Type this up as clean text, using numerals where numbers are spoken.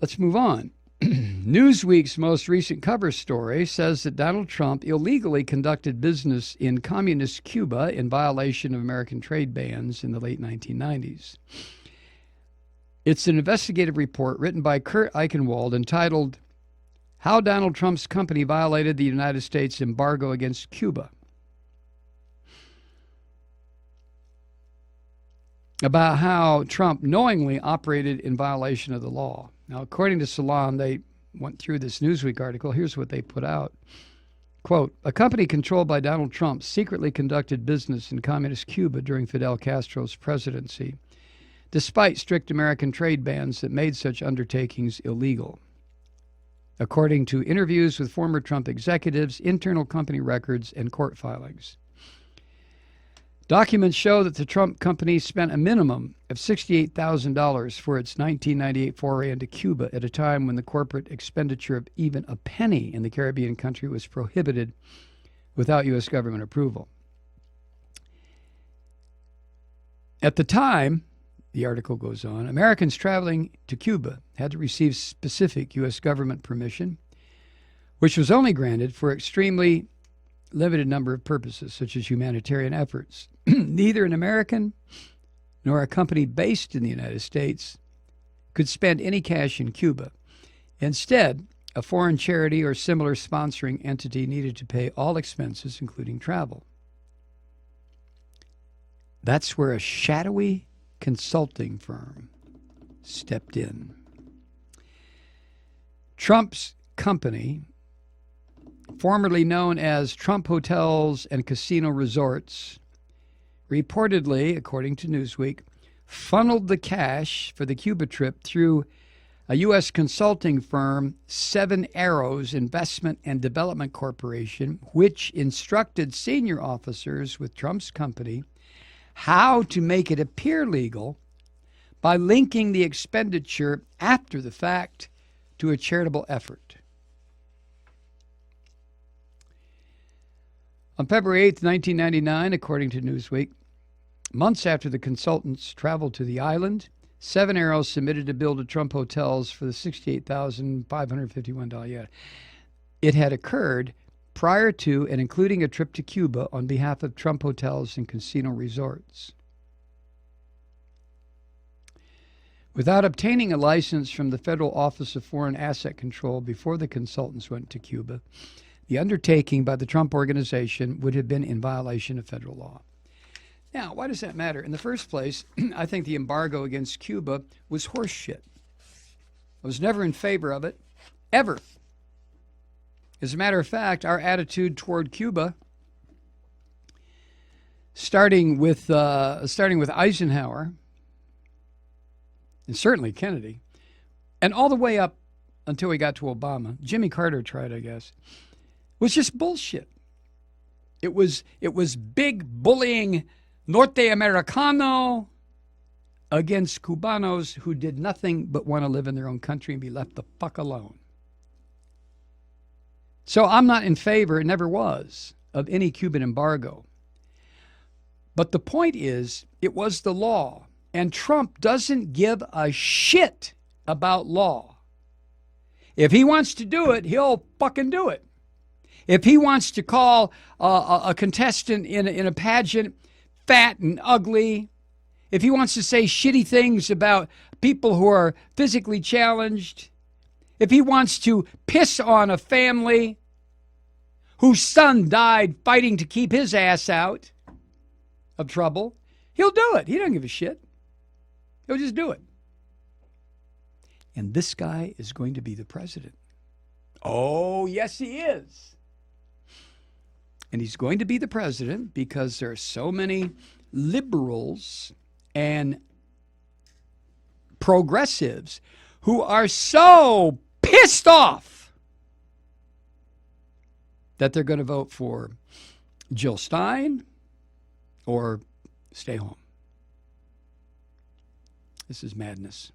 Let's move on. Newsweek's most recent cover story says that Donald Trump illegally conducted business in Communist Cuba in violation of American trade bans in the late 1990s. It's an investigative report written by Kurt Eichenwald entitled, How Donald Trump's Company Violated the United States Embargo Against Cuba. About how Trump knowingly operated in violation of the law. Now, according to Salon, they went through this Newsweek article. Here's what they put out. Quote, a company controlled by Donald Trump secretly conducted business in Communist Cuba during Fidel Castro's presidency, despite strict American trade bans that made such undertakings illegal. According to interviews with former Trump executives, internal company records, and court filings. Documents show that the Trump company spent a minimum of $68,000 for its 1998 foray into Cuba at a time when the corporate expenditure of even a penny in the Caribbean country was prohibited without U.S. government approval. At the time, the article goes on, Americans traveling to Cuba had to receive specific U.S. government permission, which was only granted for extremely limited number of purposes, such as humanitarian efforts. Neither an American nor a company based in the United States could spend any cash in Cuba. Instead, a foreign charity or similar sponsoring entity needed to pay all expenses, including travel. That's where a shadowy consulting firm stepped in. Trump's company, formerly known as Trump Hotels and Casino Resorts, reportedly, according to Newsweek, funneled the cash for the Cuba trip through a U.S. consulting firm, Seven Arrows Investment and Development Corporation, which instructed senior officers with Trump's company how to make it appear legal by linking the expenditure after the fact to a charitable effort. On February 8, 1999, according to Newsweek, months after the consultants traveled to the island, Seven Arrows submitted a bill to Trump Hotels for the $68,551. Yeah. It had occurred prior to and including a trip to Cuba on behalf of Trump Hotels and Casino Resorts. Without obtaining a license from the Federal Office of Foreign Asset Control before the consultants went to Cuba, the undertaking by the Trump Organization would have been in violation of federal law. Now, why does that matter? In the first place, I think the embargo against Cuba was horse shit. I was never in favor of it, ever. As a matter of fact, our attitude toward Cuba, starting with Eisenhower, and certainly Kennedy, and all the way up until we got to Obama, Jimmy Carter tried, I guess, was just bullshit. It was big bullying Norteamericano against Cubanos who did nothing but want to live in their own country and be left the fuck alone. So I'm not in favor, and never was, of any Cuban embargo. But the point is, it was the law, and Trump doesn't give a shit about law. If he wants to do it, he'll fucking do it. If he wants to call a contestant in a pageant fat and ugly, if he wants to say shitty things about people who are physically challenged, if he wants to piss on a family whose son died fighting to keep his ass out of trouble, he'll do it. He doesn't give a shit. He'll just do it. And this guy is going to be the president. Oh, yes, he is. And he's going to be the president because there are so many liberals and progressives who are so pissed off that they're going to vote for Jill Stein or stay home. This is madness.